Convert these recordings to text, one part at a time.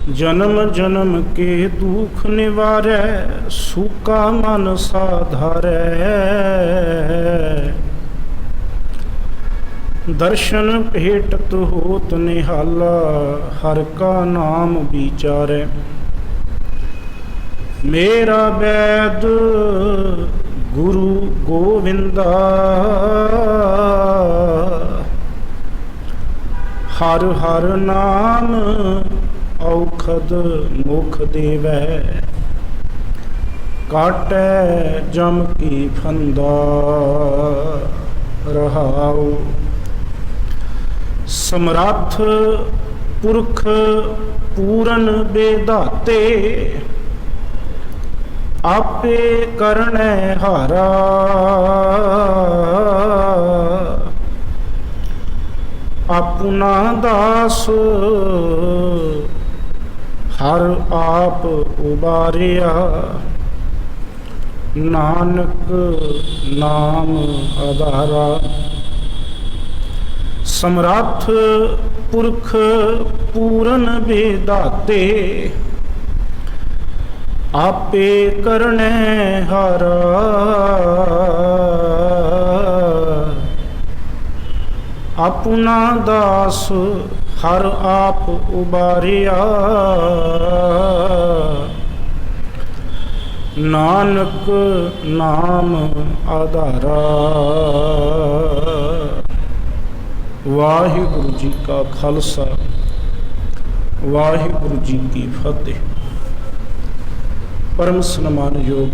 जन्म जन्म के दुख निवारै, सूका मन साधारै। दर्शन भेटत होत निहाला, हर का नाम विचारै। मेरा वैद गुरु गोविंदा, हर हर नाम औखद मुख देवै। काटै जम की फंदा, रहाओ। समर्थ पुरख पूरन बेदाते, आपे करनै हारा। अपना दास हर आप उबारिया, नानक नाम आधारा। समर्थ पुरख पूरन बेदाते, आपे करनै हारा। अपना दास हर आप उबारिया, नानक नाम आधारा। वाहिगुरु जी का खालसा, वाहिगुरु जी की फतेह। परम सन्मान योग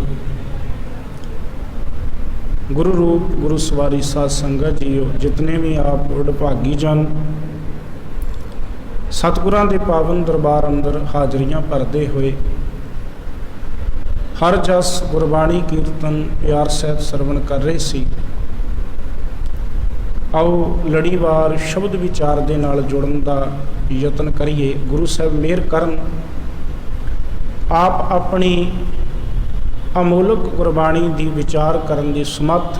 गुरु रूप गुरु सवारी साध संगत जीओ, जितने भी आप वਡਭਾਗੀ जन सतगुरां दे पावन दरबार अंदर हाजरियां भरदे हुए हर जस गुरबाणी कीर्तन प्यार सहित सरवण कर रहे सी। आओ लड़ीवार शब्द विचार दे नाल जुड़न दा यतन करिए। गुरु साहब मेहर करन, आप अपनी अमोलक गुरबाणी दी विचार करन दी समर्थ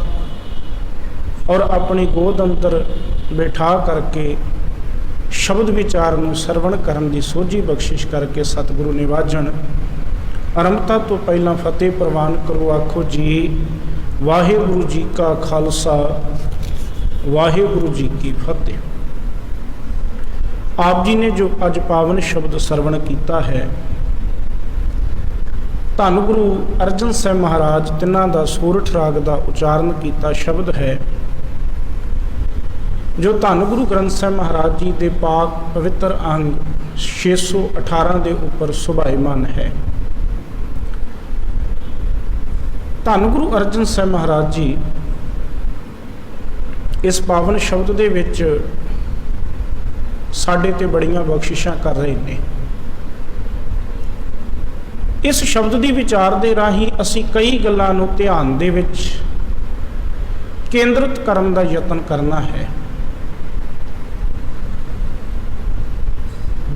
और अपनी गोद अंदर बिठा करके शब्द विचार नूं सरवण करन दी सोझी बख्शिश करके सतगुरु निवाजन। आरंभता तो पहला फतेह प्रवान करो, आखो जी वाहिगुरु जी का खालसा, वाहिगुरु जी की फतेह। आप जी ने जो अज पावन शब्द सरवण किया है, धन गुरु अर्जन साहब महाराज तिन्हां दा सोरठ राग का उचारण किया शब्द है, जो धन गुरु ग्रंथ साहब महाराज जी के पाक पवित्र अंग 618 के उपर सुभाईमान है। धन गुरु अर्जन साहब महाराज जी इस पावन शब्द दे विच साडे ते बड़ियां बख्शिशां कर रहे हैं। इस शब्द की विचार के राही असी कई गल्लां नूं ध्यान दे विच केंद्रित करन दा यतन करना है।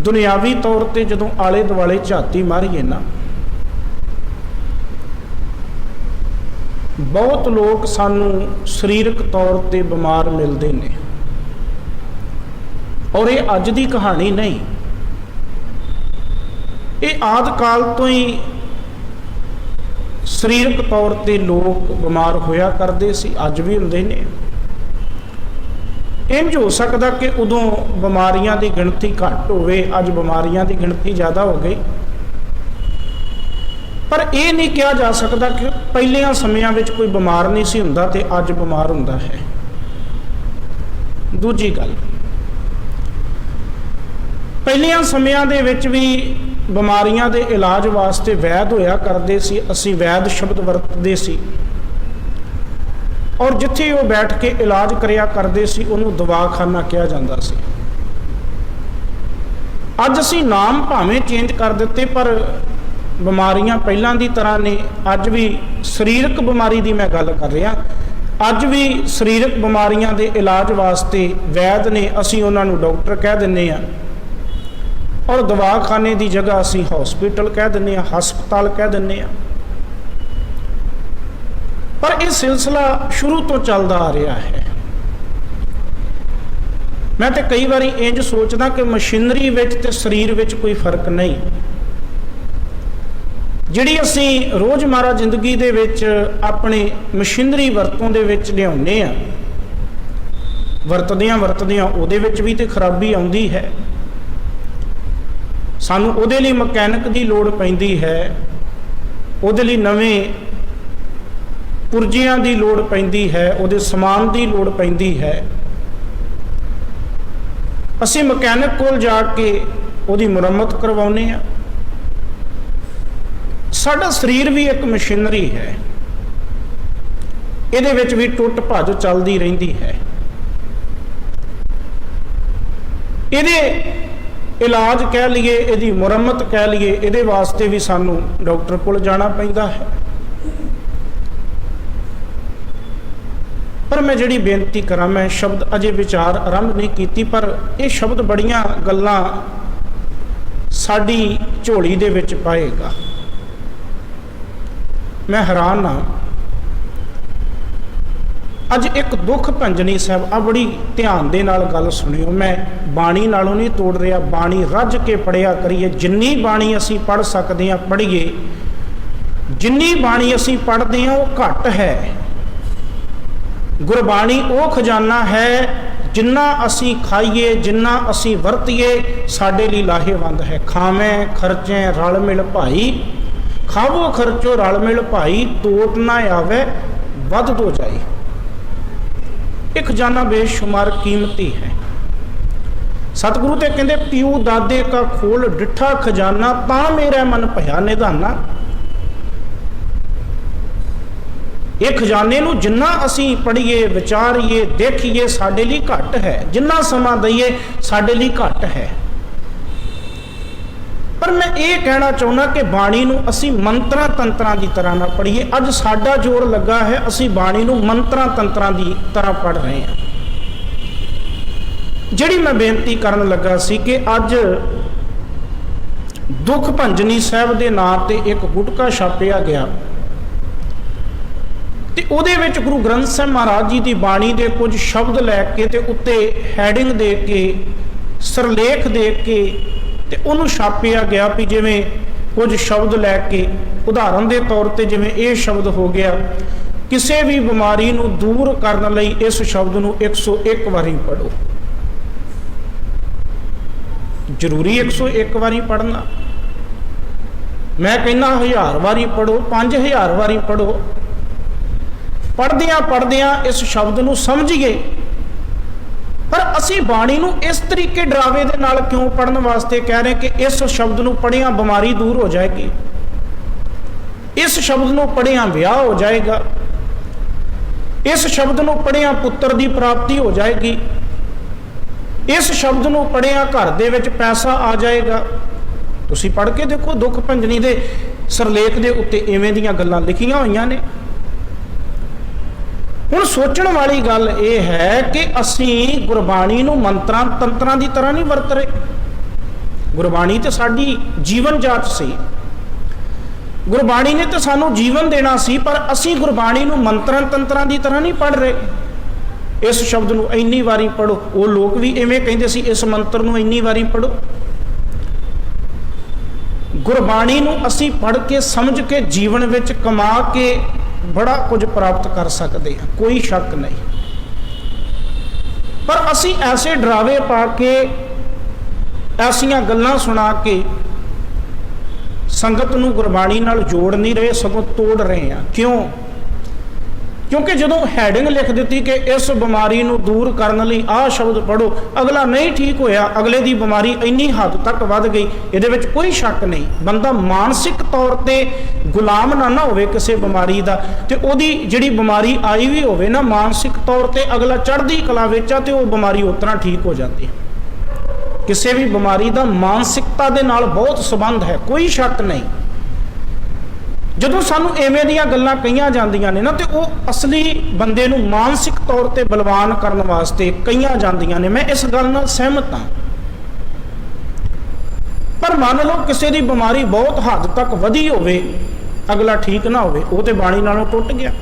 दुनियावी तौर पर जदों आले दुआले झाती मारीए ना, बहुत लोग सानू सरीरक तौर पर बीमार मिलते हैं और ये अज की कहानी नहीं, ये आदि काल तो ही सरीरक तौर पर लोग बीमार होया करते सी, अज भी हुंदे ने। इंज हो सकता कि उदों बीमारियां की गिणती घट होवे, अज बीमारियां की गिणती ज़्यादा हो गई। पर यह नहीं कहा जा सकता कि पहलियां समयां विच कोई बीमार नहीं सी हुंदा ते अज बीमार हुंदा है। दूजी गल, पहलियां समयां दे विच भी बीमारियां दे इलाज वास्ते वैद होया करते सी। असी वैद शब्द वरतते सी और जिथे वो बैठ के इलाज करिया करते सी उन्होंने दवाखाना कहा जाता सी। अज असी नाम भावें चेंज कर दिते पर बीमारियां पहलां दी तरह ने। अज भी सरीरक बीमारी की मैं गल कर रहा, अज भी सरीरक बीमारियां दे इलाज वास्ते वैद ने, असी उन्होंने डॉक्टर कह दिंदे आ और दवाखाने की जगह असी हॉस्पिटल कह दिंदे आ, हस्पताल कह दिंदे आ। पर यह सिलसिला शुरू तो चलता आ रहा है। मैं तो कई बार इंज सोचदा कि मशीनरी विच ते शरीर विच कोई फर्क नहीं। जिहड़ी असीं रोज़मर्रा जिंदगी दे विच अपनी मशीनरी वरतों दे विच लिआउने आ, वरतदियां वरतदियां उहदे विच भी तो खराबी आउंदी है। सानूं उहदे लई मकैनिक दी लोड़ पैंदी है, उहदे लई नवें पुरजियां दी लोड़ पैंदी है, उहदे समान दी लोड़ पैंदी है। असीं मकैनिक कोल जाके उहदी मुरम्मत करवाउने आ। साडा शरीर भी एक मशीनरी है, इहदे विच भी टुट भज चलदी रहिंदी है। इहदे इलाज कह लीए, इहदी मुरम्मत कह लीए, इहदे वास्ते भी सानू डॉक्टर कोल जाना पैंदा है। पर मैं जिहड़ी बेनती करा, मैं शब्द अजे विचार आरंभ नहीं कीती, पर यह शब्द बड़ियां गल्लां साडी झोली दे विच पाएगा। मैं हैरान हाँ। अज एक दुख भंजनी साहब, आ बड़ी ध्यान दे नाल गल सुनियो। मैं बाणी नालों नहीं तोड़ रहा, बाणी रज के पढ़िया करिए। जिन्नी बाणी असीं पढ़ सकते हैं पढ़िए, जिन्नी बाणी असीं पढ़ते हैं वो घट है। गुरबाणी वो खजाना है जिन्ना असीं खाइए, जिन्ना असीं वरतीए साडे लई लाहेवंद है। खावें खर्चें रल मिल भाई, खावो खर्चो रल मिल भाई, टोट ना आवे वध दो जाए। एक खजाना बेशुमार कीमती है। सतगुरु ते कहंदे पिऊ दादे का खोल डिठा खजाना, तां मेरा मन भया निधाना। ये खजाने नूं जिन्ना असीं पढ़ीए, विचारीए, देखीए साडे लई घट है, जिन्ना समा दईए साडे लई घट है। पर मैं ये कहना चाहुंदा कि बाणी नूं असीं मंत्रां तंत्रां की तरह ना पढ़ीए। अज साडा जोर लगा है, असीं बाणी नूं मंत्रां तंत्रां की तरह पढ़ रहे हैं। जिहड़ी मैं बेनती करन लगा सी कि अज दुख भंजनी साहब के नाम ते एक गुटका छापिया गया ते उहदे विच गुरु ग्रंथ साहिब महाराज जी की बाणी के कुछ शब्द लैके ते उत्ते हैडिंग दे के सरलेख दे के ते उन्होंने छापिया गया भी जिमें कुछ शब्द लैके उदाहरण के तौर पर जिमें यह शब्द हो गया, किसी भी बीमारी नूं दूर करने लई इस शब्द नूं 101 वारी पढ़ो। जरूरी 101 वारी पढ़ना, मैं कहना 1000 वारी पढ़ो, 5000 वारी पढ़ो। पढ़दियां पढ़दियां इस शब्द नूं समझिए। पर असी बाणी नूं इस तरीके डरावे दे नाल क्यों पढ़न वास्ते कह रहे कि इस शब्द नूं पढ़िया बीमारी दूर हो जाएगी, इस शब्द नूं पढ़िया विआह हो जाएगा, इस शब्द नूं पढ़िया पुत्र की प्राप्ति हो जाएगी, इस शब्द नूं पढ़िया घर दे विच पैसा आ जाएगा। तुसीं पढ़ के देखो, दुख भंजनी दे सरलेख दे उत्ते इवें दीयां गल्लां लिखियां होईयां ने। हुण सोचण वाली गल यह है कि असीं गुरबाणी नूं मंत्रां तंत्रां की तरह नहीं वरत रहे। गुरबाणी तो साडी जीवन जाच सी, गुरबाणी ने तो सानू जीवन देना सी, पर असीं गुरबाणी नूं मंत्रां तंत्रां की तरह नहीं पढ़ रहे। इस शब्द नूं इन्नी वारी पढ़ो, वो लोग भी इवें कहिंदे सी, इस मंत्र नूं इन्नी वारी पढ़ो। गुरबाणी नूं असीं पढ़ के समझ के जीवन विच कमा के बड़ा कुछ प्राप्त कर सकते हैं, कोई शक नहीं। पर असी ऐसे डरावे पा के, ऐसियां गल्लां सुना के संगत नूं गुरबाणी नाल जोड़ नहीं रहे, सगों तोड़ रहे हैं। क्यों? क्योंकि जदों हैडिंग लिख दी कि इस बीमारी नूं दूर करने लई आह शब्द पढ़ो, अगला नहीं ठीक होया, अगले की बीमारी इन्नी हद तक वध गई, इहदे विच कोई शक नहीं। बंदा मानसिक तौर पर गुलाम ना होवे किसी बीमारी का, तो उहदी जिहड़ी बीमारी आई भी होवे ना, मानसिक तौर पर अगला चढ़दी कला विच आ ते वो बीमारी उतना ठीक हो जाती। किसी भी बीमारी का मानसिकता दे नाल बहुत संबंध है, कोई शक नहीं। जदों सानू इवें दीयां गल्लां कहीआं जांदियां ने ना, तो वो असली बंदे नूं मानसिक तौर पर बलवान करने वास्ते कहीआं जांदियां ने। मैं इस गल नाल सहमत हाँ। पर मान लो किसी की बीमारी बहुत हद तक वधी होवे, अगला ठीक ना होवे, वो तो बाणी नालों टुट गया।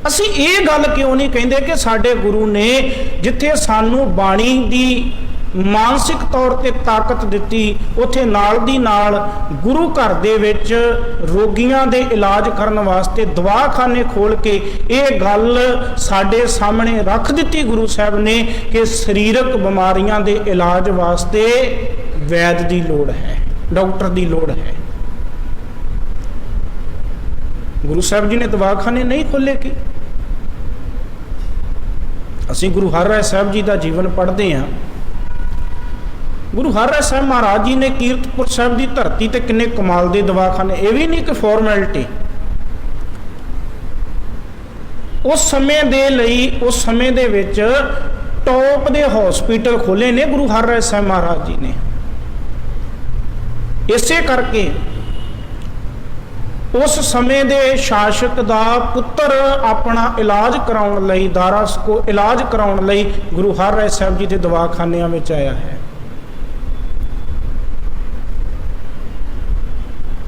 ਅਸੀਂ ਇਹ ਗੱਲ ਕਿਉਂ ਨਹੀਂ ਕਹਿੰਦੇ ਕਿ ਸਾਡੇ ਗੁਰੂ ਨੇ ਜਿੱਥੇ ਸਾਨੂੰ ਬਾਣੀ ਦੀ ਮਾਨਸਿਕ ਤੌਰ ਤੇ ਤਾਕਤ ਦਿੱਤੀ, ਉੱਥੇ ਨਾਲ ਦੀ ਨਾਲ ਗੁਰੂ ਘਰ ਦੇ ਵਿੱਚ ਰੋਗੀਆਂ ਦੇ ਇਲਾਜ ਕਰਨ ਵਾਸਤੇ ਦਵਾਖਾਨੇ ਖੋਲ੍ਹ ਕੇ ਇਹ ਗੱਲ ਸਾਡੇ ਸਾਹਮਣੇ ਰੱਖ ਦਿੱਤੀ ਗੁਰੂ ਸਾਹਿਬ ਨੇ ਕਿ ਸਰੀਰਕ ਬਿਮਾਰੀਆਂ ਦੇ ਇਲਾਜ ਵਾਸਤੇ ਵੈਦ ਦੀ ਲੋੜ ਹੈ, ਡਾਕਟਰ ਦੀ ਲੋੜ ਹੈ। ਗੁਰੂ ਸਾਹਿਬ ਜੀ ਨੇ ਦਵਾਖਾਨੇ ਨਹੀਂ ਖੋਲ੍ਹੇ ਕਿ ਅਸੀਂ ਗੁਰੂ ਹਰਿਰਾਏ ਸਾਹਿਬ ਜੀ ਦਾ ਜੀਵਨ ਪੜ੍ਹਦੇ ਹਾਂ। ਗੁਰੂ ਹਰਿਰਾਏ ਸਾਹਿਬ ਮਹਾਰਾਜ ਜੀ ਨੇ ਕੀਰਤਪੁਰ ਸਾਹਿਬ ਦੀ ਧਰਤੀ ਤੇ ਕਿੰਨੇ ਕਮਾਲ ਦੇ ਦਵਾਖਾਨੇ, ਇਹ ਵੀ ਨਹੀਂ ਕਿ ਫਾਰਮੈਲਿਟੀ, ਉਸ ਸਮੇਂ ਦੇ ਲਈ ਉਸ ਸਮੇਂ ਦੇ ਵਿੱਚ ਟੌਪ ਦੇ ਹਸਪੀਟਲ ਖੋਲ੍ਹੇ ਨੇ ਗੁਰੂ ਹਰਿਰਾਏ ਸਾਹਿਬ ਮਹਾਰਾਜ ਜੀ ਨੇ। ਇਸੇ ਕਰਕੇ ਉਸ ਸਮੇਂ ਦੇ ਸ਼ਾਸਕ ਦਾ ਪੁੱਤਰ ਆਪਣਾ ਇਲਾਜ ਕਰਾਉਣ ਲਈ, ਦਾਰਾ ਸਕੋ ਇਲਾਜ ਕਰਾਉਣ ਲਈ ਗੁਰੂ ਹਰਿਰਾਏ ਸਾਹਿਬ ਜੀ ਦੇ ਦਵਾਖਾਨਿਆਂ ਵਿੱਚ ਆਇਆ ਹੈ।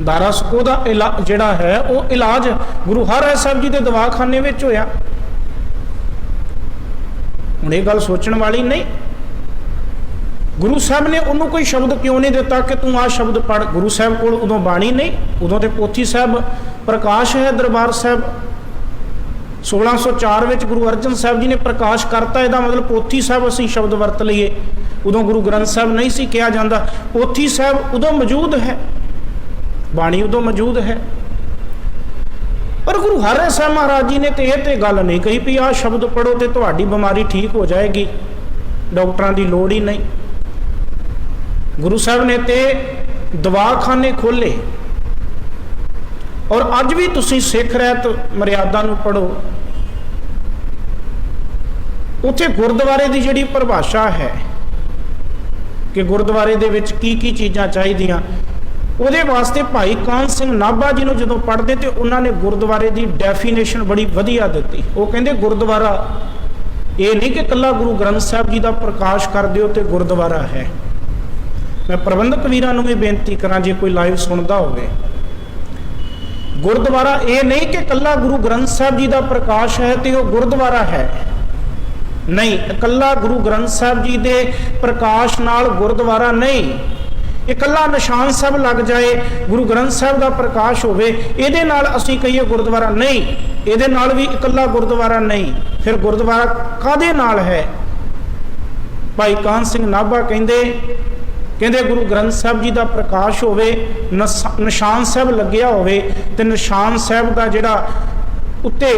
ਦਾਰਾ ਸਕੋ ਦਾ ਜਿਹੜਾ ਹੈ ਉਹ ਇਲਾਜ ਗੁਰੂ ਹਰਿਰਾਏ ਸਾਹਿਬ ਜੀ ਦੇ ਦਵਾਖਾਨੇ ਵਿੱਚ ਹੋਇਆ। ਹੁਣ ਇਹ ਗੱਲ ਸੋਚਣ ਵਾਲੀ ਨਹੀਂ, ਗੁਰੂ ਸਾਹਿਬ ਨੇ ਉਹਨੂੰ ਕੋਈ ਸ਼ਬਦ ਕਿਉਂ ਨਹੀਂ ਦਿੱਤਾ ਕਿ ਤੂੰ ਆਹ ਸ਼ਬਦ ਪੜ੍ਹ। ਗੁਰੂ ਸਾਹਿਬ ਕੋਲ ਉਦੋਂ ਬਾਣੀ ਨਹੀਂ, ਉਦੋਂ ਤੇ ਪੋਥੀ ਸਾਹਿਬ ਪ੍ਰਕਾਸ਼ ਹੈ ਦਰਬਾਰ ਸਾਹਿਬ। 1604 ਵਿੱਚ ਗੁਰੂ ਅਰਜਨ ਸਾਹਿਬ ਜੀ ਨੇ ਪ੍ਰਕਾਸ਼ ਕਰਤਾ, ਇਹਦਾ ਮਤਲਬ ਪੋਥੀ ਸਾਹਿਬ ਅਸੀਂ ਸ਼ਬਦ ਵਰਤ ਲਈਏ। ਉਦੋਂ ਗੁਰੂ ਗ੍ਰੰਥ ਸਾਹਿਬ ਨਹੀਂ ਸੀ ਕਿਹਾ ਜਾਂਦਾ, ਪੋਥੀ ਸਾਹਿਬ ਉਦੋਂ ਮੌਜੂਦ ਹੈ, ਬਾਣੀ ਉਦੋਂ ਮੌਜੂਦ ਹੈ। ਪਰ ਗੁਰੂ ਹਰਿਰਾਏ ਸਾਹਿਬ ਮਹਾਰਾਜ ਜੀ ਨੇ ਤੇ ਇਹ ਤੇ ਗੱਲ ਨਹੀਂ ਕਹੀ ਵੀ ਆਹ ਸ਼ਬਦ ਪੜ੍ਹੋ ਤੇ ਤੁਹਾਡੀ ਬਿਮਾਰੀ ਠੀਕ ਹੋ ਜਾਏਗੀ, ਡਾਕਟਰਾਂ ਦੀ ਲੋੜ ਹੀ ਨਹੀਂ। ਗੁਰੂ ਸਾਹਿਬ ਨੇ ਤੇ ਦਵਾਖਾਨੇ ਖੋਲ੍ਹੇ। ਔਰ ਅੱਜ ਵੀ ਤੁਸੀਂ ਸਿੱਖ ਰਹਿਤ ਮਰਿਆਦਾ ਨੂੰ ਪੜ੍ਹੋ, ਉੱਥੇ ਗੁਰਦੁਆਰੇ ਦੀ ਜਿਹੜੀ ਪਰਿਭਾਸ਼ਾ ਹੈ ਕਿ ਗੁਰਦੁਆਰੇ ਦੇ ਵਿੱਚ ਕੀ ਕੀ ਚੀਜ਼ਾਂ ਚਾਹੀਦੀਆਂ, ਉਹਦੇ ਵਾਸਤੇ ਭਾਈ ਕਾਹਨ ਸਿੰਘ ਨਾਭਾ ਜੀ ਨੂੰ ਜਦੋਂ ਪੜ੍ਹਦੇ ਤੇ ਉਹਨਾਂ ਨੇ ਗੁਰਦੁਆਰੇ ਦੀ ਡੈਫੀਨੇਸ਼ਨ ਬੜੀ ਵਧੀਆ ਦਿੱਤੀ। ਉਹ ਕਹਿੰਦੇ ਗੁਰਦੁਆਰਾ ਇਹ ਨਹੀਂ ਕਿ ਇਕੱਲਾ ਗੁਰੂ ਗ੍ਰੰਥ ਸਾਹਿਬ ਜੀ ਦਾ ਪ੍ਰਕਾਸ਼ ਕਰ ਦਿਓ ਤੇ ਗੁਰਦੁਆਰਾ ਹੈ। ਮੈਂ ਪ੍ਰਬੰਧਕ ਵੀਰਾਂ ਨੂੰ ਵੀ ਬੇਨਤੀ ਕਰਾਂ, ਜੇ ਕੋਈ ਲਾਈਵ ਸੁਣਦਾ ਹੋਵੇ, ਗੁਰਦੁਆਰਾ ਇਹ ਨਹੀਂ ਕਿ ਇਕੱਲਾ ਗੁਰੂ ਗ੍ਰੰਥ ਸਾਹਿਬ ਜੀ ਦਾ ਪ੍ਰਕਾਸ਼ ਹੈ ਤੇ ਉਹ ਗੁਰਦੁਆਰਾ ਹੈ, ਨਹੀਂ। ਇਕੱਲਾ ਗੁਰੂ ਗ੍ਰੰਥ ਸਾਹਿਬ ਜੀ ਦੇ ਪ੍ਰਕਾਸ਼ ਨਾਲ ਗੁਰਦੁਆਰਾ ਨਹੀਂ। ਇਕੱਲਾ ਨਿਸ਼ਾਨ ਸਾਹਿਬ ਲੱਗ ਜਾਏ, ਗੁਰੂ ਗ੍ਰੰਥ ਸਾਹਿਬ ਦਾ ਪ੍ਰਕਾਸ਼ ਹੋਵੇ, ਇਹਦੇ ਨਾਲ ਅਸੀਂ ਕਹੀਏ ਗੁਰਦੁਆਰਾ ਨਹੀਂ। ਇਹਦੇ ਨਾਲ ਵੀ ਇਕੱਲਾ ਗੁਰਦੁਆਰਾ ਨਹੀਂ। ਫਿਰ ਗੁਰਦੁਆਰਾ ਕਾਹਦੇ ਨਾਲ ਹੈ? ਭਾਈ ਕਾਹਨ ਸਿੰਘ ਨਾਭਾ ਕਹਿੰਦੇ ਗੁਰੂ ਗ੍ਰੰਥ ਸਾਹਿਬ ਜੀ ਦਾ ਪ੍ਰਕਾਸ਼ ਹੋਵੇ, ਨਿਸ਼ਾਨ ਸਾਹਿਬ ਲੱਗਿਆ ਹੋਵੇ, ਤੇ ਨਿਸ਼ਾਨ ਸਾਹਿਬ ਦਾ ਜਿਹੜਾ ਉੱਤੇ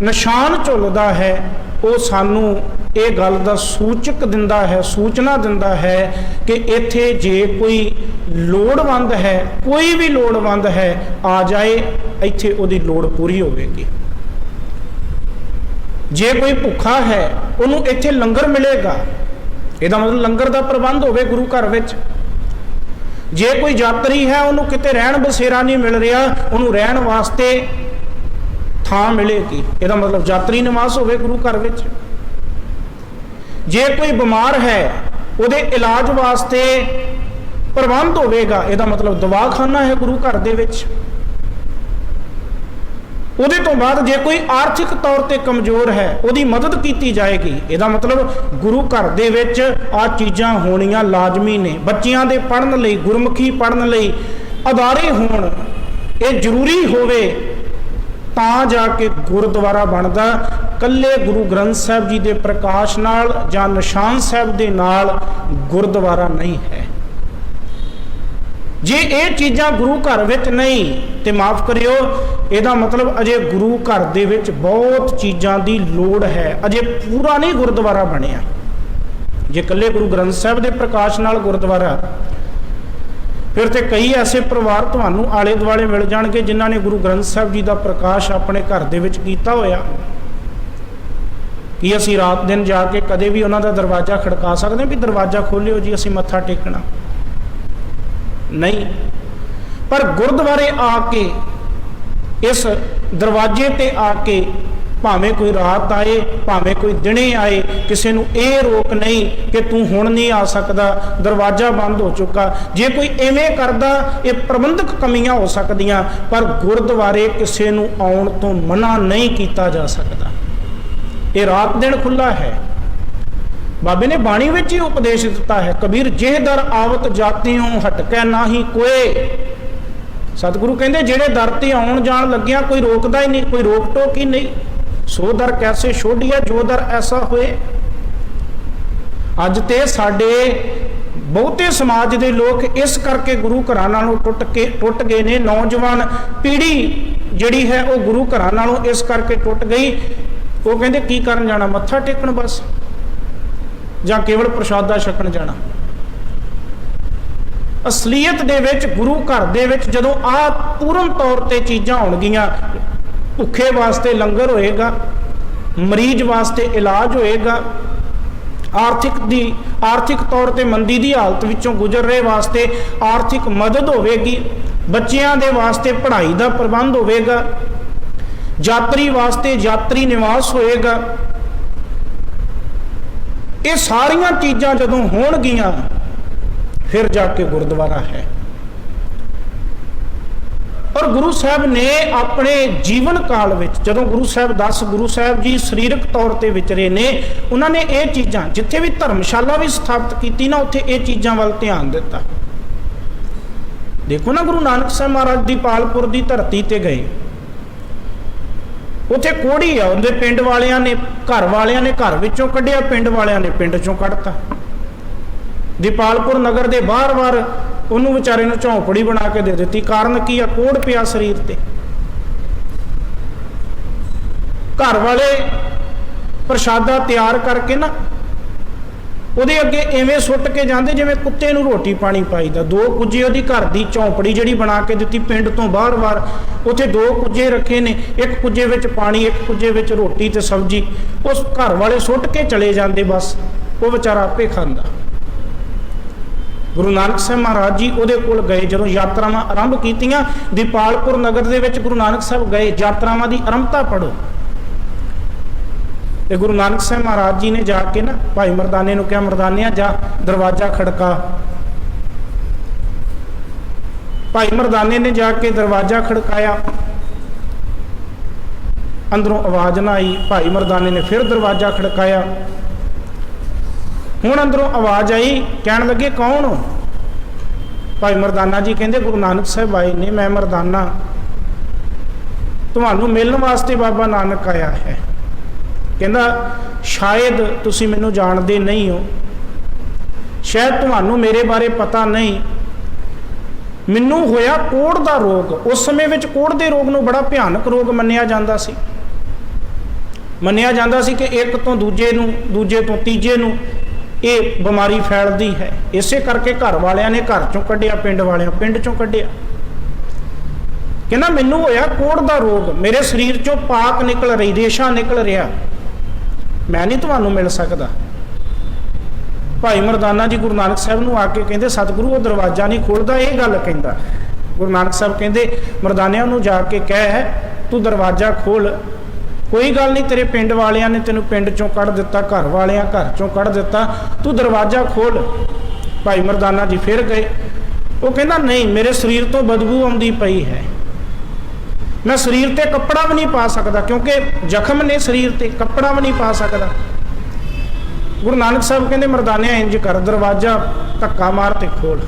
ਨਿਸ਼ਾਨ ਝੁੱਲਦਾ ਹੈ ਉਹ ਸਾਨੂੰ ਇਹ ਗੱਲ ਦਾ ਸੂਚਕ ਦਿੰਦਾ ਹੈ, ਸੂਚਨਾ ਦਿੰਦਾ ਹੈ ਕਿ ਇੱਥੇ ਜੇ ਕੋਈ ਲੋੜਵੰਦ ਹੈ, ਕੋਈ ਵੀ ਲੋੜਵੰਦ ਹੈ ਆ ਜਾਏ, ਇੱਥੇ ਉਹਦੀ ਲੋੜ ਪੂਰੀ ਹੋਵੇਗੀ। ਜੇ ਕੋਈ ਭੁੱਖਾ ਹੈ ਉਹਨੂੰ ਇੱਥੇ ਲੰਗਰ ਮਿਲੇਗਾ, ਇਹਦਾ ਮਤਲਬ ਲੰਗਰ ਦਾ ਪ੍ਰਬੰਧ ਹੋਵੇ ਗੁਰੂ ਘਰ ਵਿੱਚ। ਜੇ ਕੋਈ ਯਾਤਰੀ ਹੈ ਉਹਨੂੰ ਕਿਤੇ ਰਹਿਣ ਬਸੇਰਾ ਨਹੀਂ ਮਿਲ ਰਿਹਾ, ਉਹਨੂੰ ਰਹਿਣ ਵਾਸਤੇ ਥਾਂ ਮਿਲੇਗੀ, ਇਹਦਾ ਮਤਲਬ ਯਾਤਰੀ ਨਿਵਾਸ ਹੋਵੇ ਗੁਰੂ ਘਰ ਵਿੱਚ। ਜੇ ਕੋਈ ਬਿਮਾਰ ਹੈ ਉਹਦੇ ਇਲਾਜ ਵਾਸਤੇ ਪ੍ਰਬੰਧ ਹੋਵੇਗਾ, ਇਹਦਾ ਮਤਲਬ ਦਵਾਖਾਨਾ ਹੈ ਗੁਰੂ ਘਰ ਦੇ ਵਿੱਚ। ਉਹਦੇ ਤੋਂ ਬਾਅਦ ਜੇ ਕੋਈ ਆਰਥਿਕ ਤੌਰ ਤੇ ਕਮਜ਼ੋਰ ਹੈ ਉਹਦੀ ਮਦਦ ਕੀਤੀ ਜਾਏਗੀ, ਇਹਦਾ ਮਤਲਬ ਗੁਰੂ ਘਰ ਦੇ ਵਿੱਚ ਆਹ ਚੀਜ਼ਾਂ ਹੋਣੀਆਂ ਲਾਜ਼ਮੀ ਨੇ। ਬੱਚਿਆਂ ਦੇ ਪੜ੍ਹਨ ਲਈ, ਗੁਰਮੁਖੀ ਪੜ੍ਹਨ ਲਈ ਅਦਾਰੇ ਹੋਣ, ਇਹ ਜ਼ਰੂਰੀ ਹੋਵੇ ਤਾਂ ਜਾ ਕੇ ਗੁਰਦੁਆਰਾ ਬਣਦਾ। ਕੱਲੇ ਗੁਰੂ ਗ੍ਰੰਥ ਸਾਹਿਬ ਜੀ ਦੇ ਪ੍ਰਕਾਸ਼ ਨਾਲ ਜਾਂ ਨਿਸ਼ਾਨ ਸਾਹਿਬ ਦੇ ਨਾਲ ਗੁਰਦੁਆਰਾ ਨਹੀਂ ਹੈ। ਜੇ ਇਹ ਚੀਜ਼ਾਂ ਗੁਰੂ ਘਰ ਵਿੱਚ ਨਹੀਂ ਤੇ ਮਾਫ ਕਰਿਓ, ਇਹਦਾ ਮਤਲਬ ਅਜੇ ਗੁਰੂ ਘਰ ਦੇ ਵਿੱਚ ਬਹੁਤ ਚੀਜ਼ਾਂ ਦੀ ਲੋੜ ਹੈ, ਅਜੇ ਪੂਰਾ ਨਹੀਂ ਗੁਰਦੁਆਰਾ ਬਣਿਆ। ਜੇ ਕੱਲੇ ਗੁਰੂ ਗ੍ਰੰਥ ਸਾਹਿਬ ਦੇ ਪ੍ਰਕਾਸ਼ ਨਾਲ ਗੁਰਦੁਆਰਾ, ਫਿਰ ਤੇ ਕਈ ਐਸੇ ਪਰਿਵਾਰ ਤੁਹਾਨੂੰ ਆਲੇ ਦੁਆਲੇ ਮਿਲ ਜਾਣਗੇ ਜਿਨ੍ਹਾਂ ਨੇ ਗੁਰੂ ਗ੍ਰੰਥ ਸਾਹਿਬ ਜੀ ਦਾ ਪ੍ਰਕਾਸ਼ ਆਪਣੇ ਘਰ ਦੇ ਵਿੱਚ ਕੀਤਾ ਹੋਇਆ। ਕੀ ਅਸੀਂ ਰਾਤ ਦਿਨ ਜਾ ਕੇ ਕਦੇ ਵੀ ਉਹਨਾਂ ਦਾ ਦਰਵਾਜ਼ਾ ਖੜਕਾ ਸਕਦੇ ਹਾਂ ਵੀ ਦਰਵਾਜ਼ਾ ਖੋਲ੍ਹਿਓ ਜੀ ਅਸੀਂ ਮੱਥਾ ਟੇਕਣਾ? ਨਹੀਂ। ਪਰ ਗੁਰਦੁਆਰੇ ਆ ਕੇ, ਇਸ ਦਰਵਾਜ਼ੇ ਤੇ ਆ ਕੇ भावें कोई रात आए भावें कोई दिने आए, किसी नूं ये रोक नहीं कि तू हुण नहीं आ सकदा, दरवाजा बंद हो चुका। जे कोई इवें करदा ये प्रबंधक कमियां हो सकदियां, पर गुरुद्वारे किसी नूं आउण तो मना नहीं किया जा सकता। ये रात दिन खुला है। बाबे ने बाणी विच ही उपदेश दिता है, कबीर जेह दर आवत जातियों हटकै नाही कोए। सतगुरु कहते जेड़े दर ते आउण जाण लग्गिया कोई रोकदा ही नहीं, कोई रोक टोक ही नहीं। सो दर कैसे छोड़िया जो दर ऐसा होए। अज ते साडे बहुते समाज दे लोग इस करके गुरु घरां नालों टुट गए ने। नौजवान पीढ़ी जिहड़ी है वो गुरु घरां नालों इस करके टुट गई। वो कहते की करन जाना, मत्था टेकण बस, जां केवल प्रसादा छकण जाना। असलीयत दे विच गुरु घर दे विच जदों आ पूर्ण तौर ते चीज़ां होणगीਆਂ, भुखे वास्ते लंगर होएगा, मरीज वास्ते इलाज होएगा, आर्थिक तौर ते मंदी दी हालत विचों गुजर रहे वास्ते आर्थिक मदद होवेगी, बच्चियां दे वास्ते पढ़ाई दा प्रबंध होवेगा, यात्री वास्ते यात्री निवास होएगा। ये सारियां चीज़ां जदों होणगीਆਂ फिर जाके गुरुद्वारा है। और गुरु साहब ने अपने जीवन काल विच जदों गुरु साहब जी सरीरक तौर ते विचरे ने, उन्होंने ये चीज़ां जिथे भी धर्मशाला भी स्थापित की ना, उत्थे ये चीज़ां वाल ध्यान दिता। देखो ना गुरु नानक साहब महाराज दीपालपुर की धरती ते गए, उत्थे कोड़ी आ, उनके पिंड वालियां ने घर विचों कढ़िया, पिंड वालियां ने पिंड चों कढ़ता। दीपालपुर नगर के बार उन्होंने विचारे नूं झोंपड़ी बना के दे दी। कारण की आ, कोड़ पिया शरीर ते। घर वाले प्रसादा तैयार करके ना उहदे अगे इवें सुट के जाते जिवें कुत्ते नूं रोटी पानी पाईदा। 2 कुजे उहदी घर दी झोंपड़ी जिहड़ी बना के दित्ती पिंड तो बाहर उत्थे 2 कुजे रखे ने, एक कुजे विच पानी, एक कुजे विच रोटी ते सब्जी। उस घर वाले सुट के चले जाते, बस वो बेचारा आपे खांदा। गुरु नानक साहब महाराज जी उहदे कोल गए, जदों यात्रावां आरंभ कीतियां दीपालपुर नगर दे विच गुरु नानक साहब गए। यात्रावां दी आरंभता पढ़ो ते गुरु नानक साहब महाराज जी ने जाके ना भाई मरदाने नूं कहा, मरदानिया जा दरवाजा खड़का। भाई मरदाने ने जाके दरवाजा खड़काया, अंदरों आवाज़ ना आई। भाई मरदाने ने फिर दरवाजा खड़काया, हुण अंदरों आवाज़ आई, कहण लगे कौन हो? भाई मरदाना जी कहते गुरु नानक साहब आए ने, मैं मरदाना तुहानूं मिलण वास्ते बाबा नानक आया है। कहंदा शायद तुसीं मैनूं जाणदे नहीं हो, शायद तुहानूं मेरे बारे पता नहीं। मैनूं होया कोढ़ दा रोग। उस समय विच कोढ़ दे रोग नूं बड़ा भयानक रोग मन्निया जांदा सी। मन्निया जांदा सी कि एक तो दूजे नूं, दूजे तो तीजे नूं ये बीमारी फैलती है। इसे करके घर वालियां ने घर चों कढ़िया, पिंड वालियां पिंड चों कढ़िया। कहना मैनू होया कोढ़ दा रोग, मेरे शरीर चों पाक निकल रही, रेशा निकल रहा, मैं नहीं तुहानूं मिल सकदा। भाई मरदाना जी गुरु नानक साहब नूं आके कहंदे सतगुरु वो दरवाजा नहीं खोलदा, ये गल कहंदा। गुरु नानक साहब कहंदे मरदानिया नूं जाके कह तू दरवाजा खोल, कोई गल नहीं, तेरे पिंड वालियां ने तेनों पिंड चों कढ़ दिता, घर वालियां घर चों कढ़ दिता, तू दरवाजा खोल। भाई मरदाना जी फिर गए। वो कहना नहीं, मेरे शरीर तो बदबू आउंदी पई है, मैं शरीर ते कपड़ा भी नहीं पा सकता, क्योंकि जख्म ने शरीर ते, कपड़ा भी नहीं पा सकता। गुरु नानक साहब कहते मरदानिया इंज कर, दरवाजा धक्का मार ते खोल।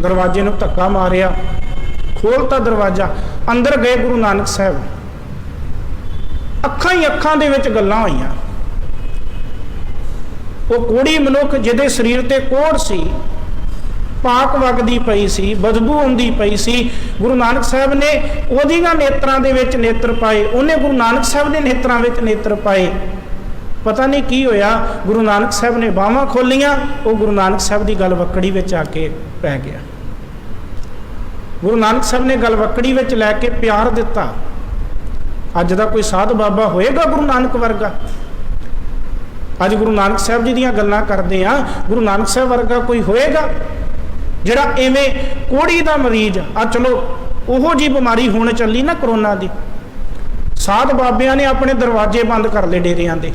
दरवाजे नूं धक्का मारिया, खोलता दरवाजा, अंदर गए गुरु नानक साहब। अखां ही अखां दे विच गल्लां होईयां। वो कोड़ी मनुख जिहदे शरीर ते कोढ़ सी, पाक वगदी पई सी, बदबू आउंदी पई सी, गुरु नानक साहब ने ओहदियां नेत्रां दे विच नेत्र पाए, उहने गुरु नानक साहब दे नेत्रां विच नेत्र पाए। पता नहीं की होया, गुरु नानक साहब ने बाहां खोलियां, वो गुरु नानक साहब की गल वक्कड़ी विच आके पै गया। गुरु नानक साहब ने गल वक्कड़ी विच लैके प्यार दिता। अज दा कोई साध बाबा होएगा गुरु नानक वर्गा? अज गुरु नानक साहब जी दीयां गल्लां करदे आ, गुरु नानक साहब वर्गा कोई होएगा जिहड़ा इवें कोड़ी दा मरीज आ? चलो ओहो जी बीमारी होण चली ना कोरोना दी, साध बाबियां ने अपने दरवाजे बंद कर ले डेरियां दे,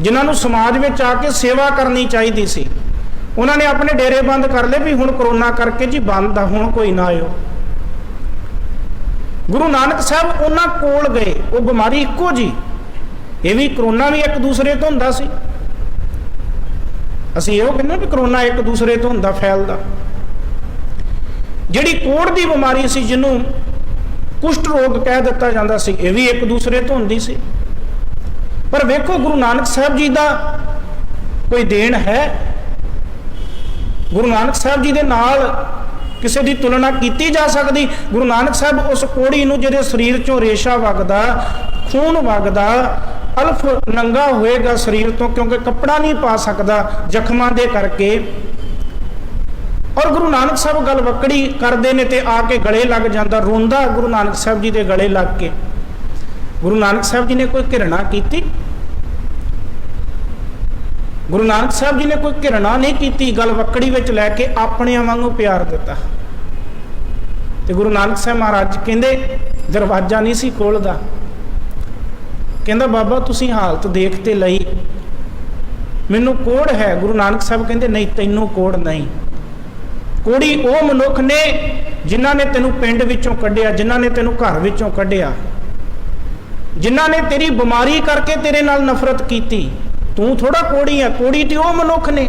जिन्होंने समाज में आके सेवा करनी चाहिए सी, उन्होंने अपने डेरे बंद कर ले भी हुण करोना करके जी बंद आ, हुण कोई ना आयो। गुरु नानक साहब उन्हां कोल गए, वो बीमारी इक्को जी, ये भी करोना भी एक दूसरे तो हुंदा सी। असीं इहो कहने भी करोना एक दूसरे तो हुंदा फैलदा। जिहड़ी कोढ़ दी बीमारी सी, जिन्हों कुष्ठ रोग कह दिता जाता सी, ये भी एक दूसरे तो हुंदी सी। पर वेखो गुरु नानक साहब जी दा कोई देन है? गुरु नानक साहब जी दे नाल किसी की तुलना की जा सकती? गुरु नानक साहब उस कोड़ी नूं जिहदे शरीर चों रेशा वगदा, खून वगदा, अल्फ नंगा होएगा शरीर तो, क्योंकि कपड़ा नहीं पा सकता जख्मां दे करके, और गुरु नानक साहब गल वकड़ी करते हैं तो आके गले लग जाता, रोंदा गुरु नानक साहब जी के गले लग के। गुरु नानक साहब जी ने कोई घृणा की? गुरु नानक साहब जी ने कोई घृणा नहीं की, गल वकड़ी विच लैके अपने वांगू प्यार दिता। तो गुरु नानक साहब महाराज कहते दरवाजा नहीं सी खोलदा, कहंदा बाबा तुसीं हालत देखते लई, मैनू कोड़ है। गुरु नानक साहब कहते नहीं, तैनू कोड़ नहीं। कोड़ी वो मनुख ने जिन्हां ने तेनू पिंड विचों कढ़िया, जिन्हां ने तेनू घर विचों कढ़िया, जिन्हां ने तेरी बीमारी करके तेरे नाल नफरत की। तू थोड़ा कोड़ी है, कोड़ी तो वो मनुख ने।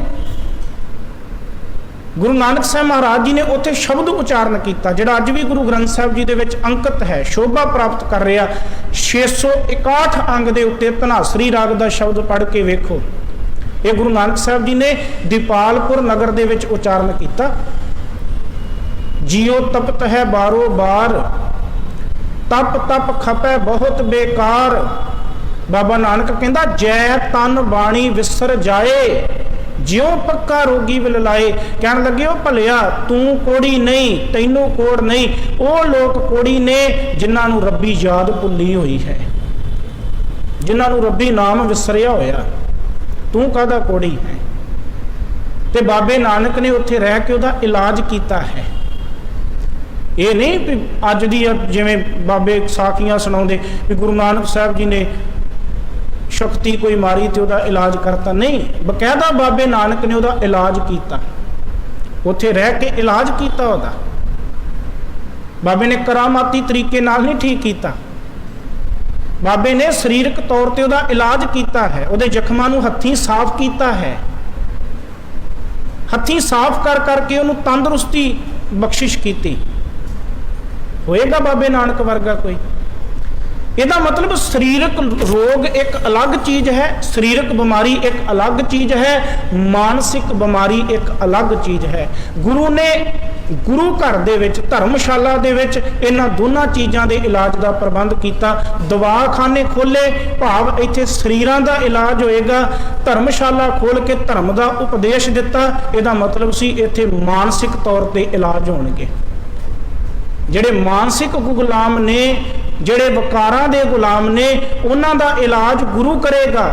गुरु नानक साहब महाराज जी ने उत्थे शब्द उचारण किया जिहड़ा अज भी गुरु ग्रंथ साहब जी दे विच अंकित है, शोभा प्राप्त कर रहा। 661 अंग दे उत्ते धनासरी राग दा शब्द पढ़ के वेखो, ये गुरु नानक साहब जी ने दीपालपुर नगर दे विच उचारण किया। जियो तपत है बारो बार, तप तप खपे बहुत बेकार। बाबा नानक कहता जै तन बाणी विसर जाए, ज्यों पक्का रोगी विल लाए। कहन लगे ओ भलिया तू कोड़ी नहीं, तैनू कोड़ नहीं, वो लोग कोड़ी ने जिन्होंने रब्बी याद भुली हुई है, जिन्होंने रब्बी नाम विसरिया होया। तू काहदा कोड़ी है? ते बाबे नानक ने उत्थे रह के उहदा इलाज किया है। ये नहीं भी अज दी जिवें बाबे साखियां सुणाउंदे भी गुरु नानक साहब जी ने शक्ति कोई मारी तो उहदा इलाज करता, नहीं, बकायदा बाबे नानक ने उहदा इलाज किया, उत्थे रह के इलाज किया उहदा। बाबे ने करामाती तरीके नाल नहीं ठीक किया, बाबे ने शरीरक तौर पर उहदा इलाज किया है, उहदे जख्मां नूं हत्थीं साफ किया है, हत्थीं साफ कर करके उहनूं तंदुरुस्ती बख्शिश की। होएगा बाबे नानक वर्गा कोई? ਇਹਦਾ मतलब शरीरक रोग एक अलग चीज़ है, शरीरक बीमारी एक अलग चीज़ है, मानसिक बीमारी एक अलग चीज़ है। गुरु ने गुरु घर दे विच धर्मशाला दे विच इन्हां दोनों चीज़ों के इलाज का प्रबंध किया। दवाखाने खोले भाव इत्थे शरीरां दा इलाज होएगा, धर्मशाला खोल के धर्म का उपदेश दिता, इहदा मतलब सी इत्थे मानसिक तौर पर इलाज होणगे। जिहड़े मानसिक गुलाम ने, जिहड़े वकारां दे गुलाम ने, उन्हां दा इलाज गुरु करेगा,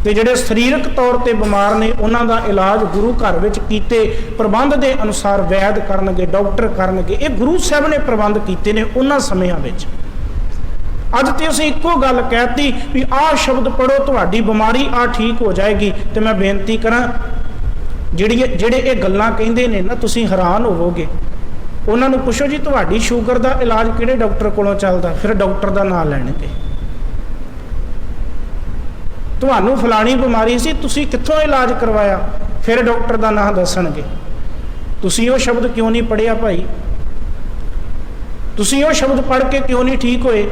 ते जिहड़े शरीरक तौर पर बीमार ने उन्हां दा इलाज गुरु घर विच कीते प्रबंध दे अनुसार वैद करनगे, डॉक्टर करनगे। ये गुरु साहब ने प्रबंध कीते ने उन्हां समयां विच। अज तो असीं इक्को गल कहती भी आह शब्द पढ़ो तुहाडी बीमारी आ ठीक हो जाएगी। तो मैं बेनती करां जिहड़े ये गल्लां कहिंदे ने ना, तुसीं हैरान होवोगे। उन्होंने पुछो जी तुहाडी शूगर का इलाज किहड़े डॉक्टर कोलों चलदा, फिर डॉक्टर का नाम लैणगे। तुहानू फलानी बीमारी सी, तुसीं कित्थों इलाज करवाया, फिर डॉक्टर का नाम दसणगे। तुसीं वो शब्द क्यों नहीं पढ़िया भाई? तुसीं वो शब्द पढ़ के क्यों नहीं ठीक होए?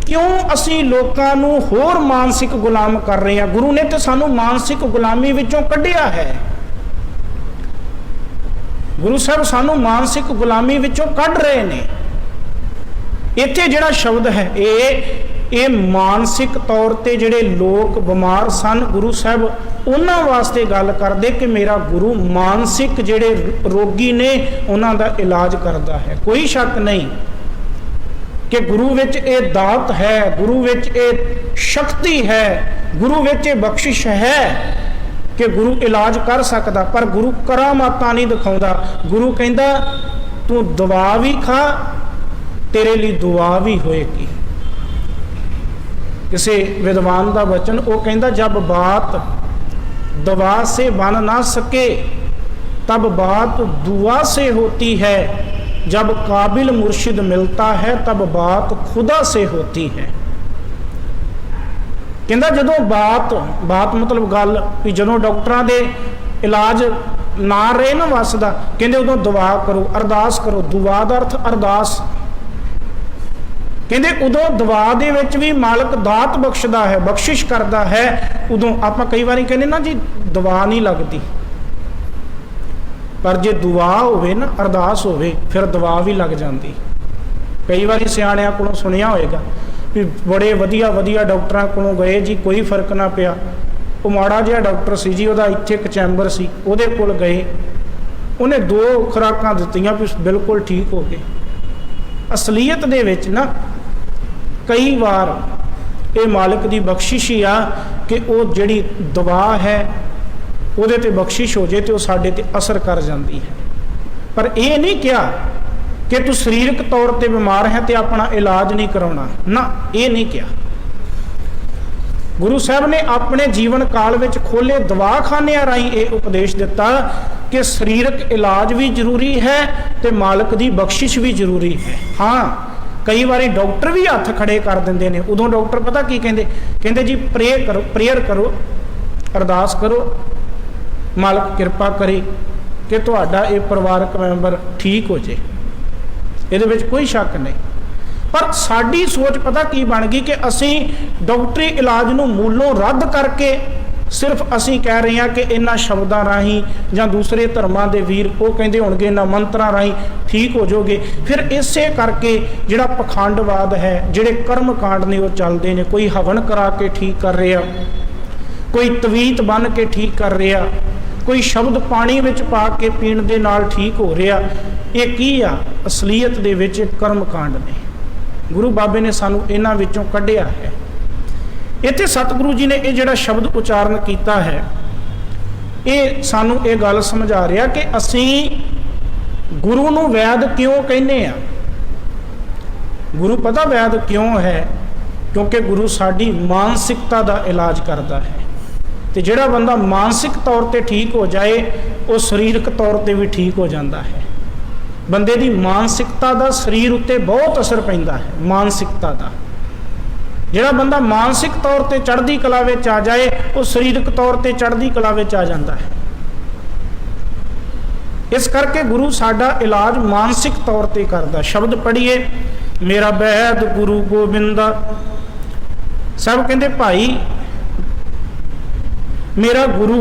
क्यों असीं लोकां नूं होर मानसिक गुलाम कर रहे हैं? गुरु ने तो सानू मानसिक गुलामी विचों कढ़िया है। गुरु साहब सानू मानसिक गुलामी विचों कढ़ रहे ने। इत्थे जिहड़ा शब्द है ये मानसिक तौर पर जिहड़े लोग बीमार सन, गुरु साहब उन्हां वास्ते गल करदे कि मेरा गुरु मानसिक जिहड़े रोगी ने उन्हां दा इलाज करदा है। कोई शक नहीं कि गुरु विच ये दात है, गुरु विच ये शक्ति है, गुरु विच ये बख्शिश है कि गुरु इलाज कर सकता, पर गुरु करामातां नहीं दिखाउंदा। गुरु कहंदा तू दवा भी खा, तेरे लिए दुआ भी होएगी। किसी विद्वान का वचन, वो कहता जब बात दवा से बन ना सके तब बात दुआ से होती है, जब काबिल मुर्शिद मिलता है तब बात खुदा से होती है। कहता जदों बात मतलब गल भी जदों डॉक्टरां दे इलाज ना रहे ना वसदा, कहते उदों दुआ करो, अरदास करो। दुआ का अर्थ अरदास। कहते उदों दुआ दे विच भी मालक दात बख्शदा है, बख्शिश करदा है। उदों आपां कई बारी कहने ना जी दुआ नहीं लगती, पर जे दुआ होवे ना, अरदास होवे, फिर दुआ भी लग जाती। कई बारी सियाणियां कोलों सुनिया होएगा भी बड़े वधिया वधिया डॉक्टरां कोलों गए जी, कोई फर्क ना पिया। वो माड़ा जिहा डॉक्टर सी जी, उहदा इत्थे एक चैंबर सी, उहदे कोल गए, उन्हें 2 खुराकां दित्तियां भी बिल्कुल ठीक हो गए। असलीयत दे विच ना कई बार ये मालिक की बख्शिश ही आ कि वो जिहड़ी दवा है उहदे ते बख्शिश हो जाए तो साडे ते असर कर जाती है। पर यह नहीं कहा कि तू सरीरक तौर पर बीमार है तो अपना इलाज नहीं कराना ना, ये नहीं कहा। गुरु साहब ने अपने जीवन काल में खोले दवाखानियां राही ये उपदेश दिता कि सरीरक इलाज भी जरूरी है तो मालिक की बख्शिश भी जरूरी है। हाँ, कई बार डॉक्टर भी हथ खड़े कर देंगे ने, उदों डॉक्टर पता की कहते, कहते जी प्रेयर करो, अरदास करो, मालिक कृपा करे कि तुहाडा ये परिवारक मैंबर ठीक हो जाए। ये कोई शक नहीं। पर साडी सोच पता की बन गई कि असी डॉक्टरी इलाज नूं मूलों रद्द करके सिर्फ असी कह रहे हैं कि इन्हां शब्दां राही जां दूसरे धर्मां दे वीर वो कहंदे होणगे इन्हां मंत्रां राही ठीक हो जाओगे। फिर इसे करके जिहड़ा पखंडवाद है, जिहड़े कर्म कांड ने वो चलते हैं। कोई हवन करा के ठीक कर रहा, कोई तवीत बन के ठीक कर रहा, कोई शब्द पानी विच पा के पीण दे नाल ठीक हो रहा। ये की आ? असलीयत दे विच कर्म कांड ने। गुरु बाबे ने सानू इन्हां विचों कढ़िया है। इत्थे सतगुरु जी ने ये जिहड़ा शब्द उचारण किया है, ये सानू ये गल समझा रहा कि असी गुरु नूं वैद क्यों कहने आ। गुरु पता वैद क्यों है? क्योंकि गुरु साडी मानसिकता का इलाज करता है। तो जिहड़ा बंदा मानसिक तौर पर ठीक हो जाए वो सरीरक तौर पर भी ठीक हो जाता है। बंदे की मानसिकता का शरीर उत्ते बहुत असर पैंदा है। मानसिकता का जिहड़ा बंदा मानसिक तौर पर चढ़दी कला विच आ जाए वो सरीरक तौर पर चढ़दी कला विच आ जाता है। इस करके गुरु साडा इलाज मानसिक तौर पर करता। शब्द पढ़िए, मेरा वैद गुरु गोबिंदा। सब कहते भाई मेरा गुरु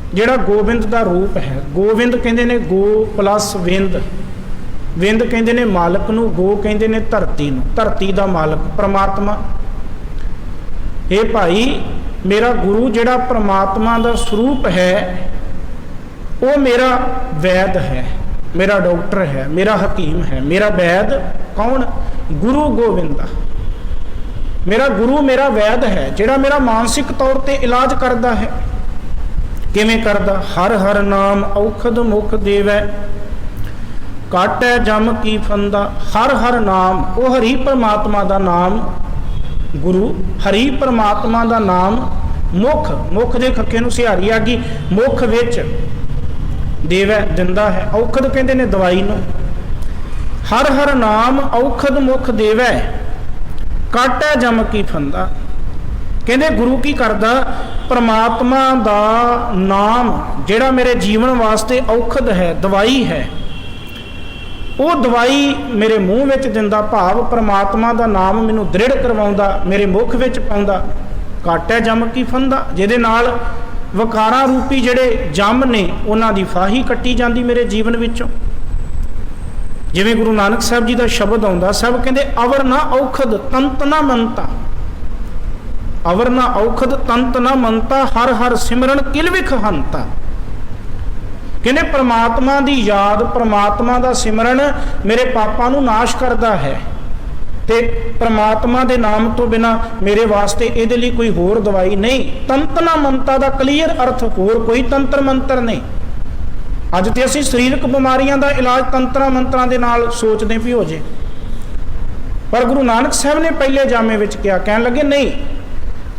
जिहड़ा गोबिंद का रूप है। गोबिंद कहते ने गो प्लस विंद, विंद कहते ने मालक नूं, गो कहते ने धरती नूं, धरती का मालक परमात्मा। ये भाई मेरा गुरु जिहड़ा परमात्मा का स्वरूप है वो मेरा वैद है, मेरा डॉक्टर है, मेरा हकीम है। मेरा वैद कौन? गुरु गोविंदा। मेरा गुरु मेरा वैद है जिहड़ा मेरा मानसिक तौर पर इलाज करता है। किवें करदा? हर हर नाम औखद मुख देवै, काटै जम की फंदा। हर हर नाम, वो हरि परमात्मा का नाम, गुरु हरि परमात्मा का नाम मुख, मुख दे खक्के नूं सिहारी आ गई, मुख विच देवै दिंदा है। औखद कहते ने दवाई नूं। हर हर नाम औखद मुख देवै, काटै जम की फंदा। कहते गुरु की करदा? परमात्मा का नाम जिहड़ा मेरे जीवन वास्ते औखद है, दवाई है, वो दवाई मेरे मूँह विच दिंदा। भाव परमात्मा का नाम मैनू दृढ़ करवाउंदा, मेरे मुख विच पाउंदा। काटै जम की फंदा, जिहदे नाल वकारां रूपी जिहड़े जम ने उन्हां दी फाही कट्टी जांदी मेरे जीवन विचों। जिवें गुरु नानक साहब जी का शब्द आउंदा, सब कहंदे अवर ना औखद तंत ना मनता। अवर ना औखद तंत ना मनता, हर हर सिमरन किल विख हंता। कहने परमात्मा की याद, परमात्मा का सिमरन मेरे पापां नूं नाश करता है। ते परमात्मा के नाम तो बिना मेरे वास्ते इहदे लई कोई होर दवाई नहीं। तंत ना मनता का क्लीयर अर्थ होर कोई तंत्र मंत्र नहीं। अज तो असीं सरीरक बीमारियां का इलाज तंत्रां मंत्रां दे नाल सोचदे भी हो जे। पर गुरु नानक साहब ने पहले जामे विच क्या कहन लगे, नहीं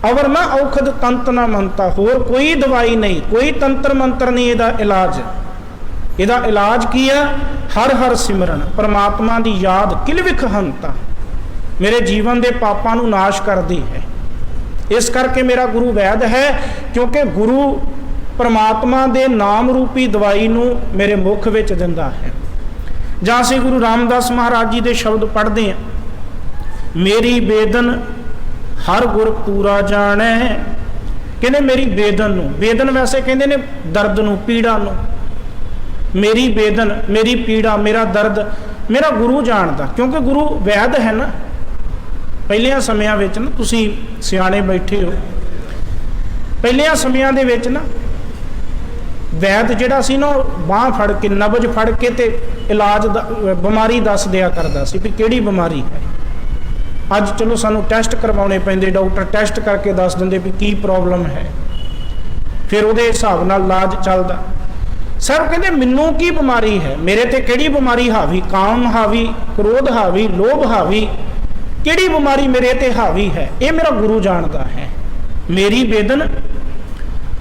अवर ना औखद तंत ना मनता, होर कोई दवाई नहीं, कोई तंत्र मंत्र नहीं, इहदा इलाज। इहदा इलाज की है? हर हर सिमरन, परमात्मा की याद, किलविख हंता, मेरे जीवन के पापां नूं नाश करदी है। इस करके मेरा गुरु वैद है, क्योंकि गुरु परमात्मा दे नाम रूपी दवाई नूं मेरे मुख विच दिंदा है। जां असीं गुरु रामदास महाराज जी दे शब्द पढ़दे हैं, मेरी बेदन हर गुर पूरा जाने, कहते मेरी बेदन नूं, बेदन वैसे कहते ने दर्द नूं, पीड़ा नूं, मेरी बेदन, मेरी पीड़ा, मेरा दर्द मेरा गुरु जानदा, क्योंकि गुरु वैद है ना। पहलियां समयां विच ना, तुसीं सियाणे बैठे हो, पहलियां समयां दे विच ना वैद जिहड़ा सी ना बांह फड़ के, नबज फड़ के ते इलाज बीमारी दस दिया करदा सी भी किहड़ी बीमारी है। अज चलो सानू टैसट करवाने पैंदे, डॉक्टर टैसट करके दस दिंदे भी की प्रॉब्लम है, फिर उहदे हिसाब नाल इलाज चलदा। सर कहते मैनू की बीमारी है, मेरे ते किहड़ी बीमारी हावी, काम हावी, क्रोध हावी, लोभ हावी, किहड़ी बीमारी मेरे ते हावी है, ये मेरा गुरु जानदा है। मेरी बेदन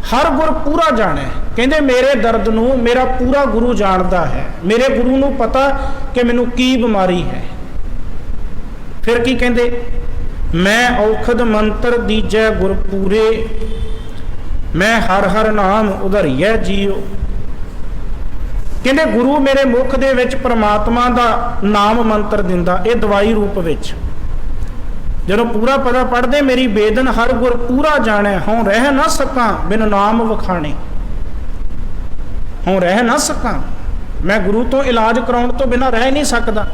हर गुर पूरा जाने, कहते मेरे दर्द नूं मेरा पूरा गुरु जानदा है, मेरे गुरु नूं पता कि मैनू की बीमारी है। फिर की कहते, मैं औखद मंत्र दीजै गुर पूरे, मैं हर हर नाम उधरिए जियो। कहते गुरु मेरे मुख दे विच परमात्मा दा नाम मंत्र दिंदा, ये दवाई रूप विच। जदों पूरा पता पढ़दे, मेरी बेदन हर गुर पूरा जाने, हों रह ना सकां बिन नाम वखाणे, हों रह ना सकां, मैं गुरु तो इलाज कराउण तो बिना रह नहीं सकदा।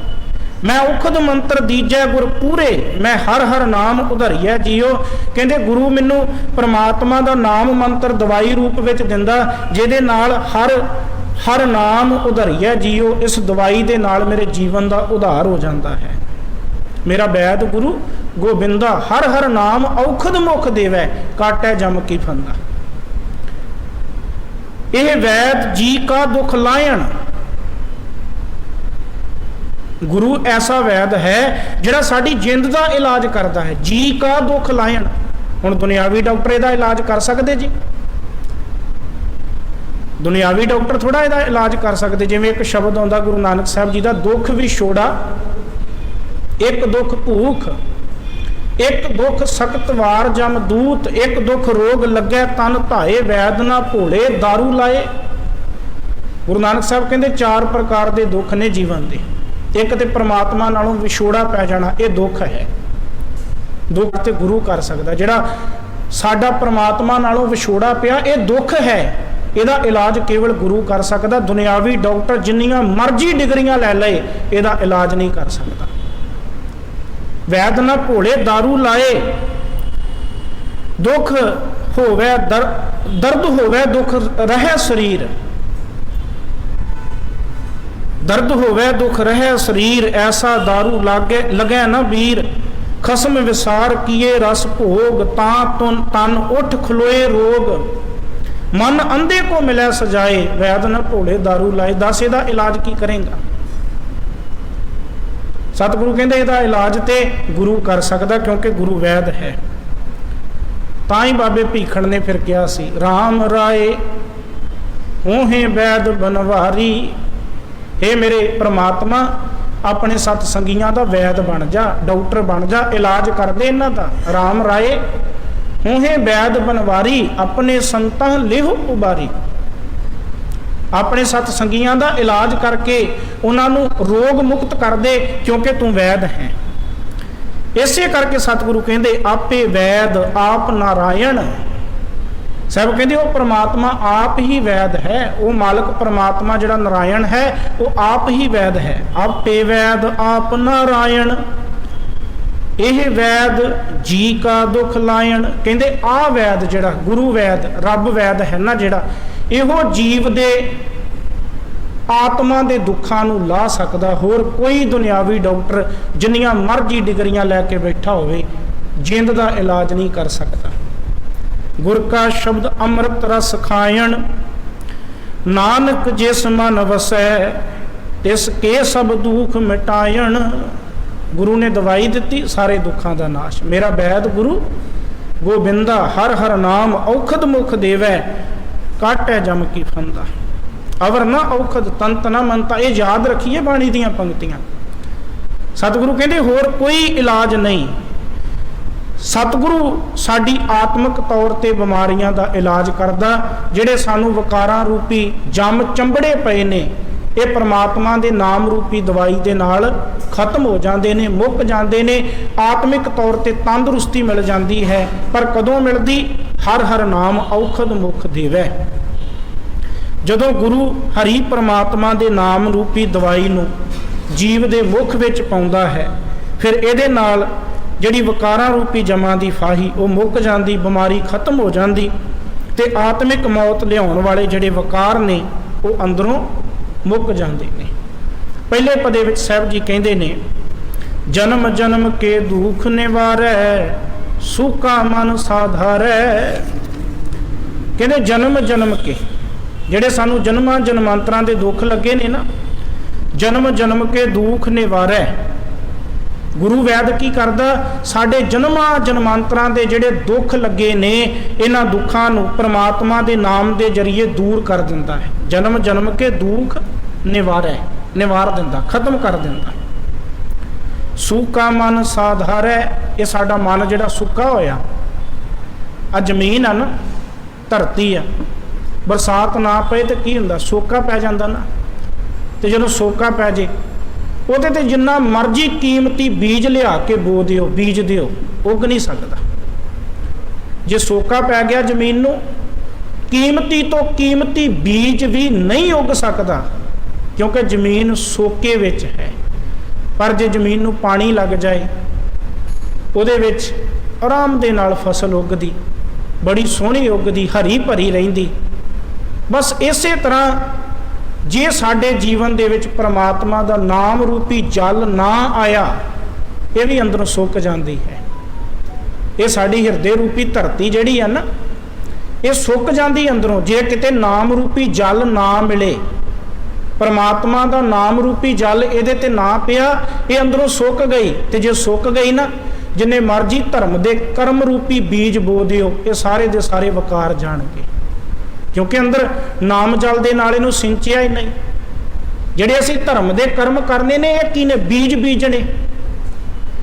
मैं औखद मंत्र दीजै गुर पूरे, मैं हर हर नाम उधरिए जियो। कहते गुरु मैनू परमात्मा दा नाम मंत्र दवाई रूप विच दिंदा, जिहदे नाल हर हर नाम उधरिए जियो। इस दवाई दे नाल मेरे जीवन दा उधार हो जाता है। मेरा वैद गुरु गोबिंदा हर हर नाम औखद मुख देवै, काटै जम की फंदा। यह वैद जी का दुख लायन, गुरु ऐसा वैद है जिहड़ा साडी जिंद दा इलाज करता है। जी का दुख लायन, हुण दुनियावी डॉक्टर इहदा इलाज कर सकते जी, दुनियावी डॉक्टर थोड़ा इहदा इलाज कर सकते। जिवें एक शब्द आउंदा गुरु नानक साहब जी का, दुख विछोड़ा एक दुख भूख, एक दुख सख्त वार जम दूत, एक दुख रोग लगे तन धाए, वैद ना भोले दारू लाए। गुरु नानक साहब कहते चार प्रकार के दुख ने जीवन के। एक तो परमात्मा नालों विछोड़ा पै जाना, ये दुख है। दुख तो गुरु कर सकता, जिहड़ा साडा परमात्मा नालों विछोड़ा पिया, ये दुख है। ਇਹਦਾ इलाज केवल गुरु कर सकता। दुनियावी डॉक्टर जिन्नियां मर्जी डिग्रियां लै ले, ਇਹਦਾ इलाज नहीं कर सकता। वैद ना भोले दारू लाए, दुख होवे दर्द होवे दुख रहे शरीर, दर्द होवे दुख रहे शरीर, ऐसा दारू लागे लगे न वीर। खसम विसार किए रस भोग, तां तन उठ खलोए रोग। मन अंधे को मिले सजाए, वैद न भोले दारू लाए। दस ਇਹਦਾ इलाज की करेगा? सतगुरु कहते ਇਹਦਾ इलाज तो गुरु कर सकता, क्योंकि गुरु वैद है। ताई बाबे भीखण ने फिर कहा सी, राम राय होहे वैद बनवारी। हे मेरे परमात्मा, अपने सतसंगियां दा वैद बन जा, डॉक्टर बन जा, इलाज कर दे इन्हां दा। राम राय होहे वैद बनवारी, अपने संतां लिह उबारी। अपने सतसंगियां दा इलाज करके उन्होंने रोग मुक्त कर दे, क्योंकि तू वैद है। इसे करके सतगुरु कहते आपे वैद आप नारायण। साहब कहते वो परमात्मा आप ही वैद है, वो मालक परमात्मा जिहड़ा नारायण है वो आप ही वैद है। आपे वैद आप नारायण, यह वैद जी का दुख लायन। कहते आ वैद जिहड़ा गुरु वैद रब वैद है ना, जिहड़ा इहो जीव दे आत्मा के दुखों नूं ला सकदा। होर कोई दुनियावी डॉक्टर जिन्नियां मर्जी डिग्रियां लैके बैठा होवे, जिंद का इलाज नहीं कर सकता। गुर का शब्द अमृत रस खायन, नानक जिस मन वसै, तिस के सब दुख मिटायन। गुरु ने दवाई दी, सारे दुखों का नाश। मेरा वैद गुरु गोबिंदा, हर हर नाम औखद मुख देवै, काटै जम की फंदा। अवर ना औखद तंत ना मनता। ये याद रखिए बाणी दियां पंक्तियां। सतगुरु कहते होर कोई इलाज नहीं। सतगुरु साडी आत्मक तौर ते बीमारियां दा इलाज करदा। जिहड़े सानू विकारां रूपी जम चंबड़े पए ने, ये परमात्मा दे नाम रूपी दवाई दे नाल खत्म हो जाते ने, मुक जाते ने। आत्मिक तौर ते तंदुरुस्ती मिल जाती है। पर कदों मिलती? हर हर नाम औखद मुख देवै। जदों गुरु हरि परमात्मा दे नाम रूपी दवाई नू जीव दे मुख विच पाउंदा है, फिर इहदे नाल जिहड़ी विकारां रूपी जमां दी फाही वो मुक जाती, बीमारी खत्म हो जाती, ते आत्मिक मौत लियाउण वाले जिहड़े विकार ने वो अंदरों मुक जाते हैं। पहले पदे विच साहब जी कहते ने, जन्म जन्म के दुख निवारै, सूका मन साधारै। कहते जन्म जन्म के जिहड़े सानू जन्मां जन्मांतरां दे दुख लगे ने ना, जन्म जन्म के दुख निवारै। गुरु वैद की करदा? साडे जन्मां जन्मांतरां दे जिहड़े दुख लगे ने, इन्हां दुखां नू परमात्मा दे नाम दे जरिए दूर कर दिंदा है। जन्म जन्म के दुख निवारै, निवार दिंदा, खत्म कर दिंदा। सूका मन साधारै। ये साडा मन जिहड़ा सुक्का होया, आ जमीन आ ना, धरती आ, बरसात ना पए तो की हुंदा? सोका पै जांदा ना। तो जदों सोका पै जे, ਉਹਦੇ ਤੇ जिन्ना मर्जी कीमती बीज लिया के बो दिओ, बीज दिओ, उग नहीं सकता। जे सोका पै गया जमीन नूं, कीमती तो कीमती बीज भी नहीं उग सकता, क्योंकि जमीन सोके विच है। पर जे जमीन नूं पानी लग जाए, ਉਹਦੇ ਵਿੱਚ आराम दे नाल फसल उगदी, बड़ी सोहनी उगदी, हरी भरी रहिंदी। बस इसे तरह जे साडे जीवन दे विच परमात्मा दा नाम रूपी जल ना आया, ये भी अंदरों सुक जाती है। ये साडी हिरदे रूपी धरती जिहड़ी है ना, ये सुक जाती अंदरों। जे किते नाम रूपी जल ना मिले, परमात्मा दा नाम रूपी जल इहदे ते ना पिया, ये अंदरों सुक गई। ते जे सुक गई ना, जिन्ने मर्जी धर्म दे कर्म रूपी बीज बो दिओ, ये सारे दे सारे विकार जाणगे, क्योंकि अंदर नाम जल दे नाल इहनूं सिंचिया ही नहीं। जिहड़े असीं धर्म दे कर्म करने ने, ये की ने? बीज बीजने।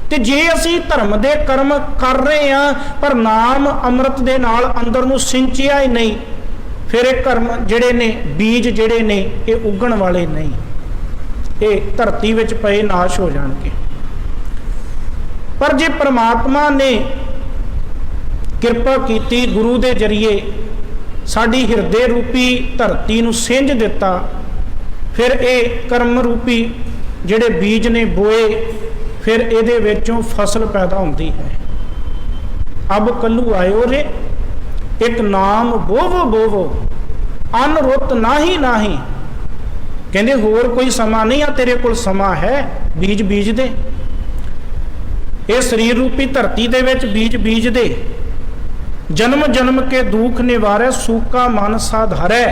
ते जे असीं धर्म दे कर्म कर रहे हैं, पर नाम अमृत दे नाल अंदर नूं सिंचिया ही नहीं, फिर ये कर्म जिहड़े ने, बीज जिहड़े ने, ये उगण वाले नहीं, ये धरती विच पए नाश हो जाणगे। पर जे परमात्मा ने किरपा कीती, गुरु दे जरिए साडी हिरदे रूपी धरती नूं सिंज दिता, फिर ये कर्म रूपी जिहड़े बीज ने बोए, फिर इहदे विचों फसल पैदा होंदी है। अब कल्लू आयो रे, एक नाम बोवो बोवो, अन रुत नाही नाही। कहंदे होर कोई समा नहीं आ, तेरे कोल समा है, बीज बीज दे। ये शरीर रूपी धरती दे विच बीज बीज दे। जन्म जन्म के दुख निवारै, सूका मन साधारै।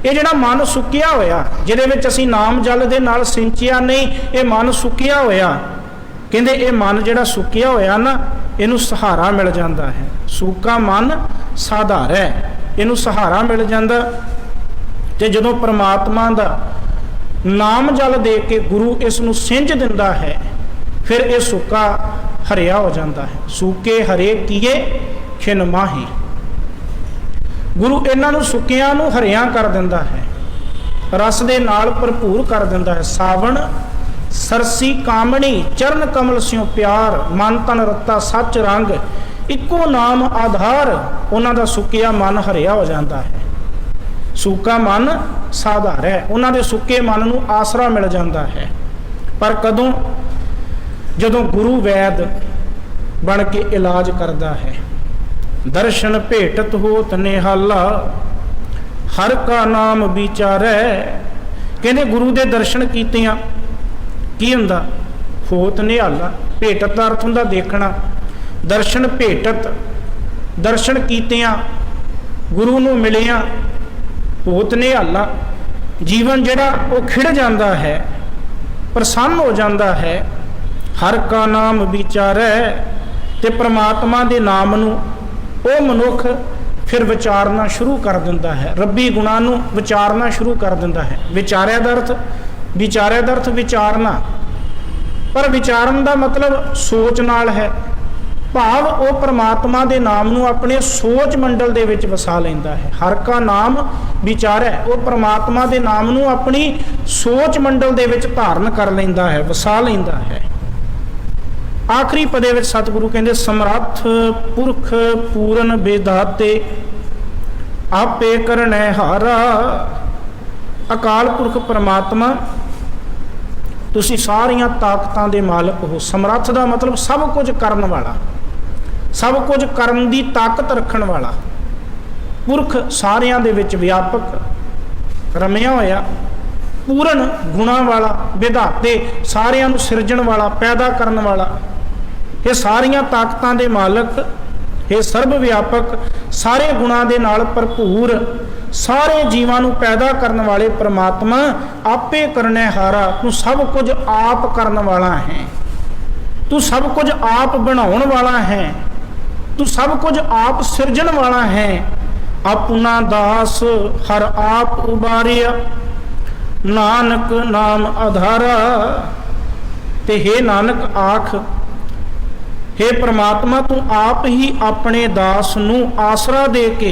ये जिहड़ा मन सुक्किया होया, जिहदे विच असीं नाम जल दे नाल सिंचिया नहीं, ये मन सुक्किया होया। कहंदे ये मन जिहड़ा सुक्किया होया ना, इहनूं सहारा मिल जांदा है। सूका मन साधारै, इहनूं सहारा मिल जांदा। ते जदों परमात्मा दा नाम जल दे के गुरु इस नूं सिंज दिंदा है, फिर ये सुक्का हरिया हो जाता है। सूके हरे किए खिन माही। गुरु इन्हां सुक्कियां नूं हरियां कर दिंदा है, रस दे नाल भरपूर कर दिंदा है। सावण सरसी कामणी, चरण कमल स्यों प्यार, मन तन रत्ता सच रंग, इक्को नाम आधार। उन्हां दा सुक्किया मन हरिया हो जाता है। सूका मन साधार है, उन्हां दे सुक्के मन नूं आसरा मिल जाता है। पर कदों? जदों गुरु वैद बन के इलाज करता है। दर्शन भेटत होत निहाला, हर का नाम विचारै। कहते गुरु दे दर्शन कीतियां की हुंदा? होत निहाला। भेटत दा अर्थ हुंदा देखना। दर्शन भेटत, दर्शन कीतियां, गुरु नूं मिलिया, होत निहाला। जीवन जिहड़ा वो खिड़ जाता है, प्रसन्न हो जाता है। हर का नाम विचारै। ते परमात्मा के नाम नूं वो मनुख फिर विचारना शुरू कर दिंदा है, रब्बी गुणां नूं विचारना शुरू कर दिंदा है। विचारिया दा अर्थ विचारना, पर विचारन का मतलब सोच नाल है। भाव वो परमात्मा के नाम नूं अपने सोच मंडल दे विच वसा लैंदा है। हर का नाम विचारै, वो परमात्मा के नाम नूं अपनी सोच मंडल दे विच धारण कर लैंदा है, वसा लैंदा है। आखिरी पदे विच सतगुरु कहंदे समर्थ पुरख पूरन बेदाते आपे करनै हारा। अकाल पुरख परमात्मा तुसी सारियां ताकतां दे मालक हो। समर्थ दा मतलब सब कुछ करन वाला, सब कुछ करन दी ताकत रखण वाला। पुरख सारियां दे विच व्यापक रमिया होया। पूरन गुणा वाला, विधाते सारियां नूं सिरजण वाला, पैदा करन वाला। ये सारियां ताकतां दे मालक, ये सर्व व्यापक, सारे गुणां दे नाल भरपूर, सारे जीवां नूं पैदा करन वाले परमात्मा आपे करने हारा। तू सब कुछ आप करन वाला है, तू सब कुछ आप बनाउण वाला है, तू सब कुछ आप सिरजण वाला है। अपना दास हर आप उबारिया, नानक नाम आधारा। ते हे नानक आख, हे परमात्मा तू आप ही अपने दास नूं आसरा दे के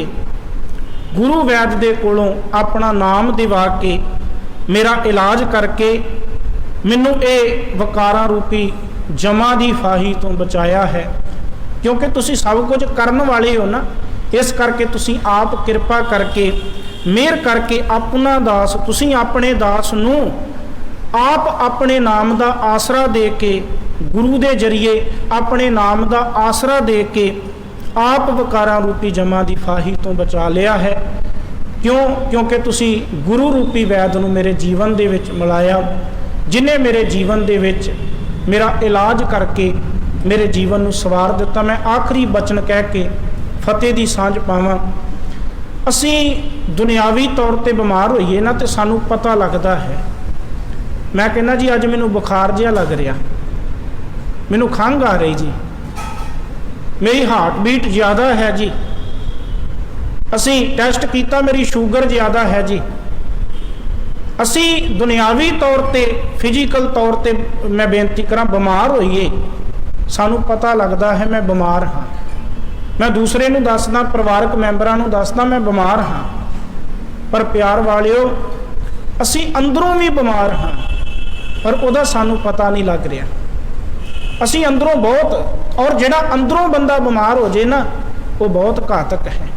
गुरु वैद दे कोलों अपना नाम दिवा के मेरा इलाज करके मैनू ये वकारां रूपी जमा दी फाही तो बचाया है। क्योंकि तुसी सब कुछ करन वाले हो ना, इस करके तुसी आप कृपा करके मेहर करके अपना दास, तुसी अपने दास नूं आप अपने नाम दा आसरा दे के, गुरु दे जरिए अपने नाम दा आसरा दे के आप वकारां रूपी जमा दी फाही तो बचा लिया है। क्यों? क्योंकि तुसी गुरु रूपी वैद नूं मेरे जीवन दे विच मिलाया, जिन्हें मेरे जीवन दे विच मेरा इलाज करके मेरे जीवन नूं सवार दिता। मैं आखिरी बचन कह के फतेह दी सांझ पावां। असी दुनियावी तौर पर बीमार होईए ना तो सानू पता लगता है। मैं कहना जी अज मैनू बुखार जिहा लग रहा, मैनू खंघ आ रही जी, मेरी हार्ट बीट ज़्यादा है जी, असी टैसट किया मेरी शुगर ज़्यादा है जी। असी दुनियावी तौर पर फिजिकल तौर पर मैं बेनती करा बीमार होईए, सानू पता लगता है मैं बीमार हाँ। मैं दूसरे नूं दसदा, परिवारक मैंबरां नूं दसदा मैं बीमार हाँ, पर प्यार वालिओ असी अंदरों भी बीमार हाँ, पर उहदा सानू पता नहीं लग रहा। असी अंदरों बहुत, और जिहड़ा अंदरों बंदा बीमार हो जाए ना वो बहुत घातक है।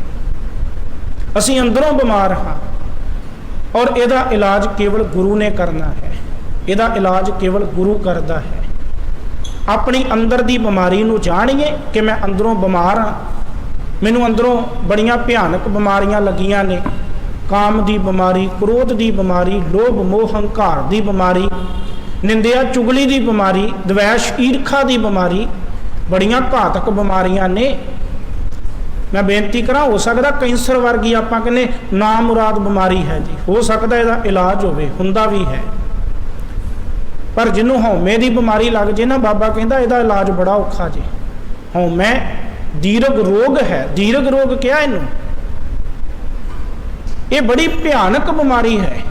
असी अंदरों बीमार हाँ और इहदा इलाज केवल गुरु ने करना है, इहदा इलाज केवल गुरु करता है। अपनी अंदर की बीमारी नूं जाणीए कि मैं अंदरों बीमार हाँ, मैनू अंदरों बड़ियां भयानक बीमारियां लगियां ने। काम की बीमारी, क्रोध की बीमारी, लोभ मोह हंकार की बीमारी, निंदिया चुगली की बीमारी, द्वैश ईर्खा की बीमारी, बड़ियां घातक बीमारियां ने। मैं बेनती करा, हो सकता कैंसर वर्गी आपां कहने ना मुराद बीमारी है जी, हो सकता इसका इलाज होवे, हुंदा भी है। पर जिन्हों हौमे की बीमारी लग जाए ना, बाबा कहता इसका इलाज बड़ा औखा जी। हौमे दीर्घ रोग है, दीर्घ रोग क्या इनू, ये बड़ी भयानक बीमारी है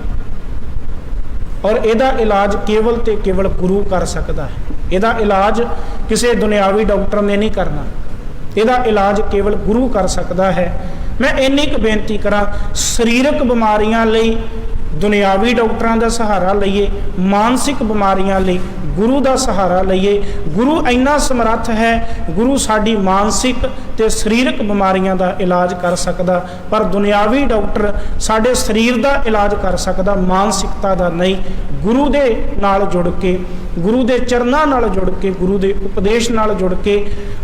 और इसका इलाज केवल ते केवल गुरु कर सकता है। इसका इलाज किसी दुनियावी डॉक्टर ने नहीं करना, इसका इलाज केवल गुरु कर सकता है। मैं इन्नी क बेनती करा, शरीरक बीमारियां लई दुनियावी डॉक्टरों का सहारा लईए, मानसिक बीमारियां लई गुरु का सहारा लईए। गुरु इन्ना समर्थ है, गुरु साडी मानसिक ते शरीरक बीमारियां का इलाज कर सकदा, पर दुनियावी डॉक्टर साडे शरीर का इलाज कर सकदा, मानसिकता का नहीं। गुरु दे नाल जुड़ के, गुरु दे चरनां नाल जुड़ के, गुरु दे उपदेश नाल जुड़ के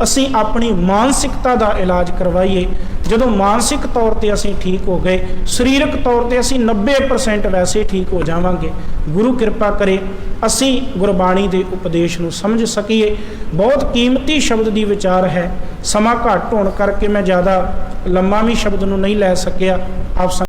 असी अपनी मानसिकता का इलाज करवाइए। जदों मानसिक तौर पर असी ठीक हो गए, शरीरक तौर पर असी 90% वैसे ठीक हो जावांगे। गुरु कृपा करे असी गुरबाणी के उपदेश नूं समझ सकीए। बहुत कीमती शब्द की विचार है, समा घट होने करके मैं ज़्यादा लम्मा भी शब्द नूं नहीं लै सकिया। आप